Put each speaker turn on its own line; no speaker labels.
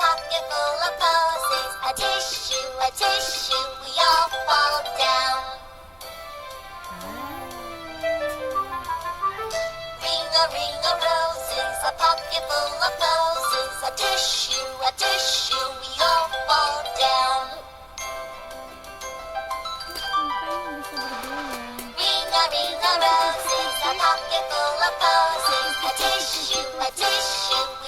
pocket full of posies. A tissue, we all fall down. Ring a roses, a pocket full of posies. A tissue, we all fall down. Ring a roses, a pocket full of posies. A tissue,